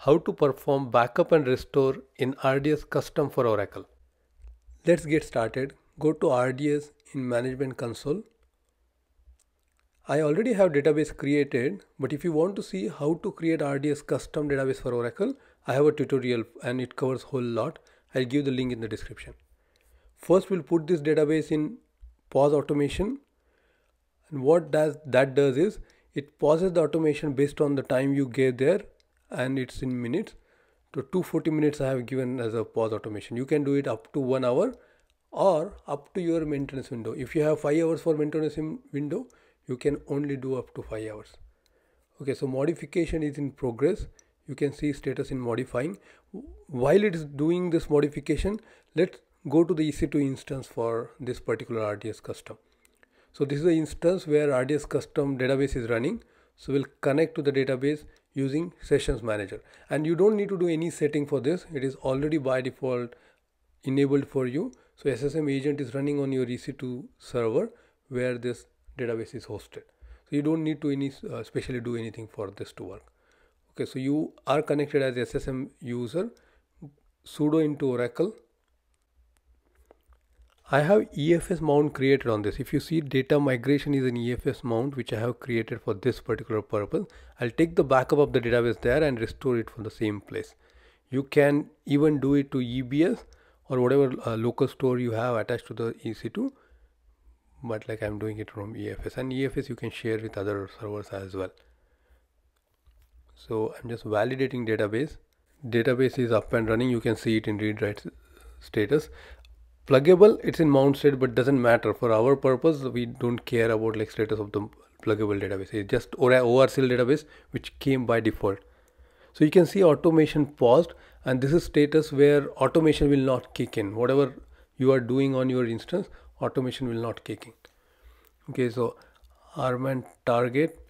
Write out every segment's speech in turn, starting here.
how to perform backup and restore in RDS custom for Oracle. Let's get started. Go to RDS in Management Console. I already have database created, but if you want to see how to create RDS custom database for Oracle, I have a tutorial and it covers a whole lot. I'll give the link in the description. First, we'll put this database in pause automation. And what that does is it pauses the automation based on the time you gave there, and it's in minutes. So 240 minutes I have given as a pause automation. You can do it up to 1 hour or up to your maintenance window. If you have 5 hours for maintenance window, you can only do up to 5 hours. Okay, so modification is in progress. You can see status in modifying. While it is doing this modification, let's go to the EC2 instance for this particular RDS custom. So this is the instance where RDS custom database is running. So we'll connect to the database using sessions manager, and you don't need to do any setting for this. It is already by default enabled for you. So SSM agent is running on your EC2 server where this database is hosted. So you don't need to especially do anything for this to work. Okay, so you are connected as SSM user, sudo into Oracle. I have EFS mount created on this. If you see, data migration is an EFS mount which I have created for this particular purpose. I'll take the backup of the database there and restore it from the same place. You can even do it to EBS or whatever local store you have attached to the EC2, but like I'm doing it from EFS, and EFS you can share with other servers as well. So I'm just validating database. Database is up and running. You can see it in read write status. Pluggable, it's in mount state, but doesn't matter for our purpose. We don't care about like status of the pluggable database. It's just ORCL database which came by default. So you can see automation paused, and this is status where automation will not kick in. Whatever you are doing on your instance, automation will not kick in. Okay, so RMAN target,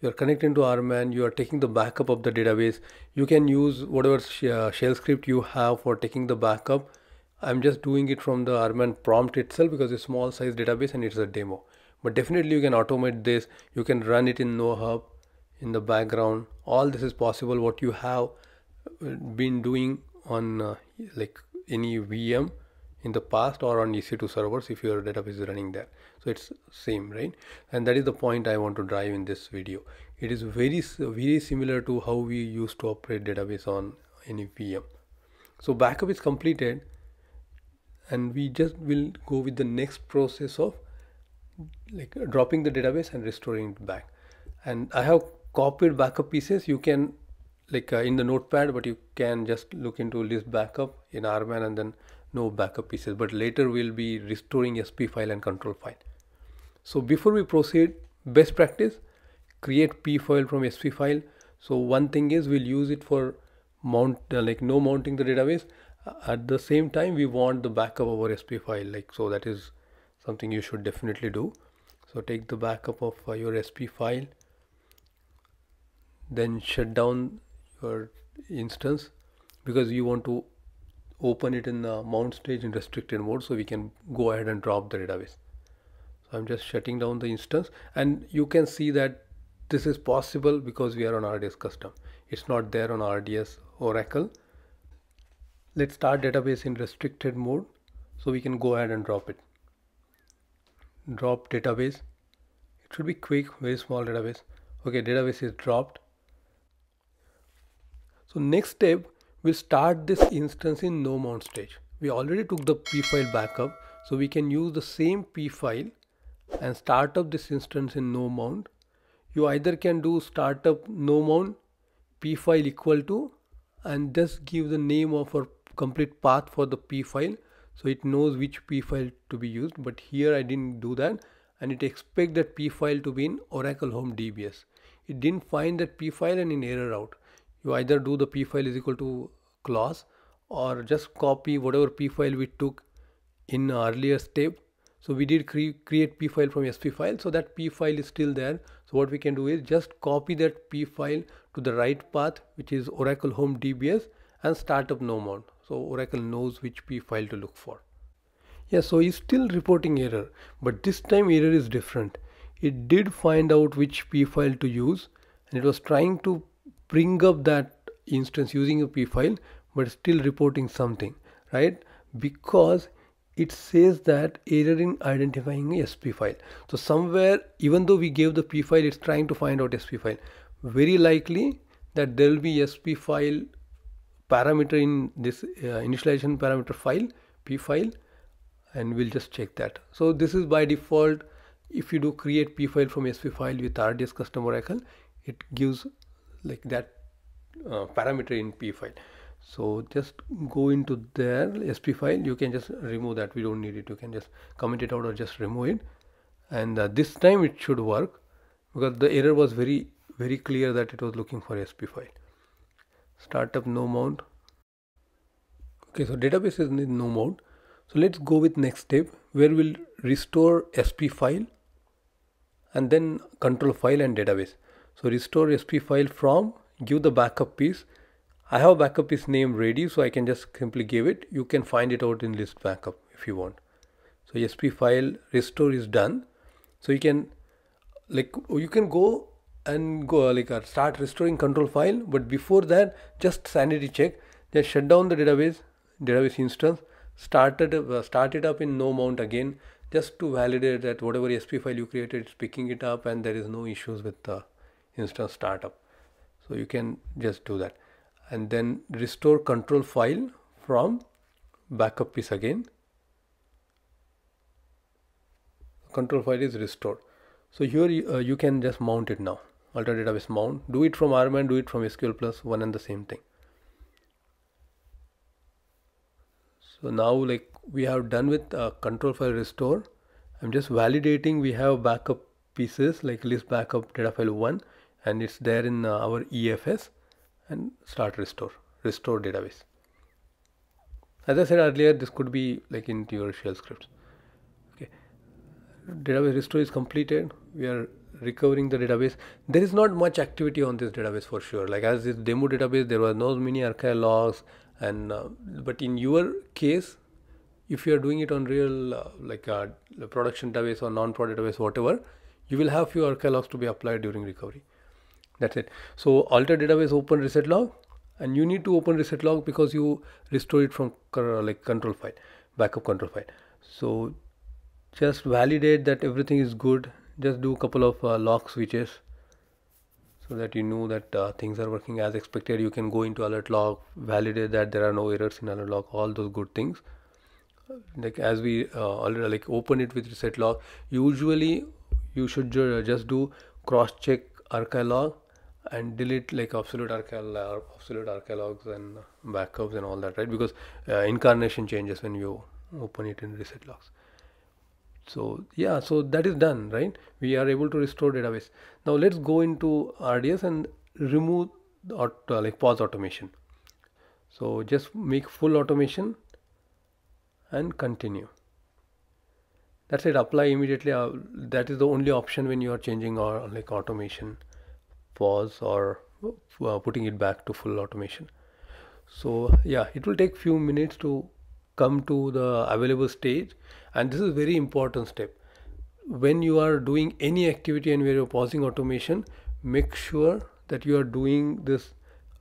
you are connecting to RMAN, you are taking the backup of the database. You can use whatever shell script you have for taking the backup. I'm just doing it from the RMAN prompt itself because it's a small size database and it's a demo. But definitely you can automate this. You can run it in NoHub in the background. All this is possible. What you have been doing on like any VM in the past or on EC2 servers if your database is running there. So it's same, right? And that is the point I want to drive in this video. It is very similar to how we used to operate database on any VM. So backup is completed, and we just will go with the next process of like dropping the database and restoring it back. And I have copied backup pieces. You can like in the notepad, but you can just look into list backup in RMAN and then no backup pieces. But later we'll be restoring SP file and control file. So before we proceed, best practice, create P file from SP file. So one thing is we'll use it for mount like no mounting the database. At the same time, we want the backup of our SP file, like so that is something you should definitely do. So take the backup of your SP file, then shut down your instance because you want to open it in the mount stage in restricted mode so we can go ahead and drop the database. So I'm just shutting down the instance, and you can see that this is possible because we are on RDS custom. It's not there on RDS Oracle. Let's start database in restricted mode so we can go ahead and drop it. Drop database. It should be quick, very small database. Okay, database is dropped. So next step, we'll start this instance in no mount stage. We already took the P file backup, so we can use the same P file and start up this instance in no mount. You either can do startup no mount P file equal to and just give the name of our complete path for the P file so it knows which P file to be used, but here I didn't do that, and it expects that P file to be in Oracle Home DBS. It didn't find that P file and in error out. You either do the P file is equal to clause or just copy whatever P file we took in earlier step. So we did create P file from SP file, so that P file is still there. So what we can do is just copy that P file to the right path, which is Oracle Home DBS, and start up no mount. So Oracle knows which P file to look for. Yeah, so it's still reporting error, but this time error is different. It did find out which P file to use, and it was trying to bring up that instance using a P file but still reporting something, right? Because it says that error in identifying a SP file. So somewhere, even though we gave the P file, it's trying to find out SP file. Very likely that there will be SP file parameter in this initialization parameter file, P file, and we'll just check that. So this is by default. If you do create P file from SP file with RDS custom Oracle, it gives like that parameter in P file. So just go into there, SP file, you can just remove that, we don't need it, you can just comment it out or just remove it. And this time it should work, because the error was very clear that it was looking for SP file. Startup no mount. Okay, so database is in no mount. So let's go with next step, where we'll restore SP file and then control file and database. So restore SP file from, give the backup piece. I have a backup piece name ready, so I can just simply give it. You can find it out in list backup if you want. So SP file restore is done. So you can go and start restoring control file, but before that, just sanity check. Just shut down the database instance, start it up in no mount again, just to validate that whatever SP file you created, it's picking it up and there is no issues with the instance startup. So you can just do that, and then restore control file from backup piece again. Control file is restored. So here you can just mount it now. Alter database mount. Do it from RMAN, do it from SQL Plus, one and the same thing. So now we have done with control file restore. I'm just validating we have backup pieces like list backup data file 1, and it's there in our EFS, and start restore database. As I said earlier, this could be like into your shell scripts. Okay, database restore is completed. We are recovering the database. There is not much activity on this database for sure. Like as this demo database, there was no many archive logs, and but in your case, if you are doing it on real production database or non-prod database, whatever, you will have few archive logs to be applied during recovery. That's it. So alter database, open reset log, and you need to open reset log because you restore it from control file, backup control file. So just validate that everything is good. Just do a couple of log switches so that you know that things are working as expected. You can go into alert log, validate that there are no errors in alert log, all those good things. Like as we already open it with reset log, usually you should just do cross check archive log and delete absolute archive logs and backups and all that, right? Because incarnation changes when you open it in reset logs. So yeah, so that is done, right? We are able to restore database. Now let's go into RDS and remove the pause automation. So just make full automation and continue. That's it. Apply immediately. That is the only option when you are changing or automation, pause, or putting it back to full automation. So yeah, it will take few minutes to come to the available stage, and this is very important step. When you are doing any activity and where you're pausing automation, make sure that you are doing this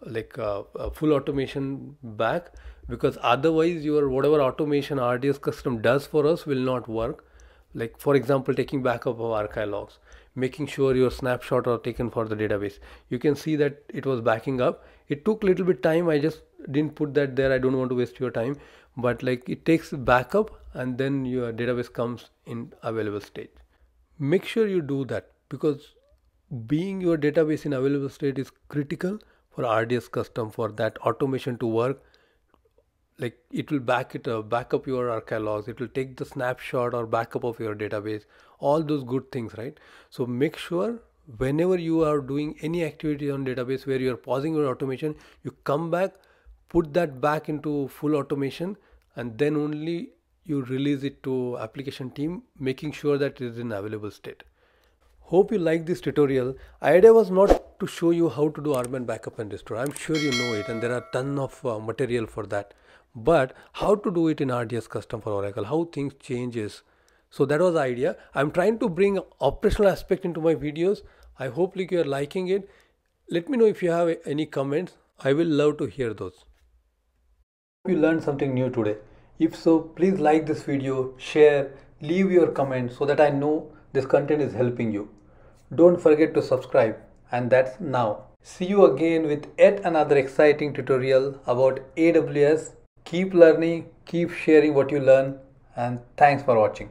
full automation back, because otherwise your whatever automation RDS custom does for us will not work. Like for example, taking backup of archive logs, making sure your snapshot are taken for the database. You can see that it was backing up. It took a little bit time. I just didn't put that there. I don't want to waste your time, but it takes backup and then your database comes in available state. Make sure you do that, because being your database in available state is critical for RDS custom, for that automation to work. It will back up your archive logs, it will take the snapshot or backup of your database, all those good things, right? So make sure whenever you are doing any activity on database where you are pausing your automation, you come back, put that back into full automation, and then only you release it to application team, making sure that it is in available state. Hope you like this tutorial. Idea was not to show you how to do RMAN backup and restore. I'm sure you know it, and there are ton of material for that. But how to do it in RDS custom for Oracle, how things changes. So that was the idea. I'm trying to bring operational aspect into my videos. I hope you are liking it. Let me know if you have any comments. I will love to hear those. Hope you learned something new today. If so, please like this video, share, leave your comment so that I know this content is helping you. Don't forget to subscribe, and that's now. See you again with yet another exciting tutorial about AWS. Keep learning, keep sharing what you learn, and thanks for watching.